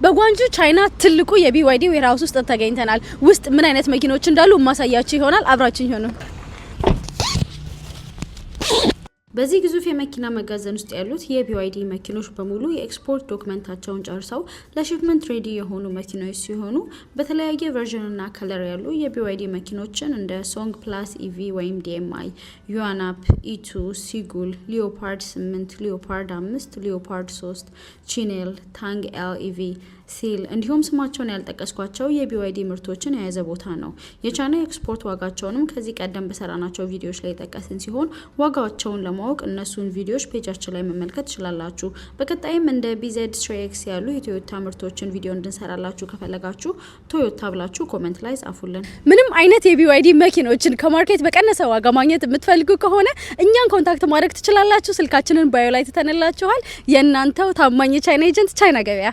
በጓንጁ ቻይና ትልቁ የቢዋይዲ ዌርሃውስ ውስጥ ተገኝተናል። ውስጥ ምን አይነት መኪኖች እንዳሉ ማሳያችሁ ይሆናል። አብራችሁኝ ሆኑ። በዚህ ግዙፍ የመኪና መጋዘን ውስጥ ያሉት የቢዋይዲ መኪኖች በሙሉ የኤክስፖርት ዶክመንታቸውን ጨርሰው ለሺፕመንት ሬዲ የሆኑ መኪኖች ሲሆኑ በተለያየ ቨርዥን እና ከለር ያሉ የቢዋይዲ መኪኖችን እንደ ሶንግ ፕላስ ኢቪ ወይም ዲኤምአይ፣ ዩአናፕ፣ ኢቱ፣ ሲጉል፣ ሊዮፓርድ 8፣ ሊዮፓርድ 5፣ ሊዮፓርድ 3፣ ቺኔል፣ ታንግ ኤልኢቪ፣ ሲል እንዲሁም ስማቸውን ያልጠቀስኳቸው የቢዋይዲ ምርቶችን የያዘ ቦታ ነው። የቻይና ኤክስፖርት ዋጋቸውንም ከዚህ ቀደም በሰራናቸው ቪዲዮዎች ላይ ጠቀስን ሲሆን ዋጋቸውን ለማወቅ እነሱን ቪዲዮዎች ፔጃችን ላይ መመልከት ትችላላችሁ። በቀጣይም እንደ BZ3X ያሉ የቶዮታ ምርቶችን ቪዲዮ እንድንሰራላችሁ ከፈለጋችሁ ቶዮታ ብላችሁ ኮሜንት ላይ ጻፉልን። ምንም አይነት የቢዋይዲ መኪኖችን ከማርኬት በቀነሰ ዋጋ ማግኘት የምትፈልጉ ከሆነ እኛን ኮንታክት ማድረግ ትችላላችሁ። ስልካችንን ባዮ ላይ ተተነላችኋል። የእናንተው ታማኝ ቻይና ኤጀንት ቻይና ገበያ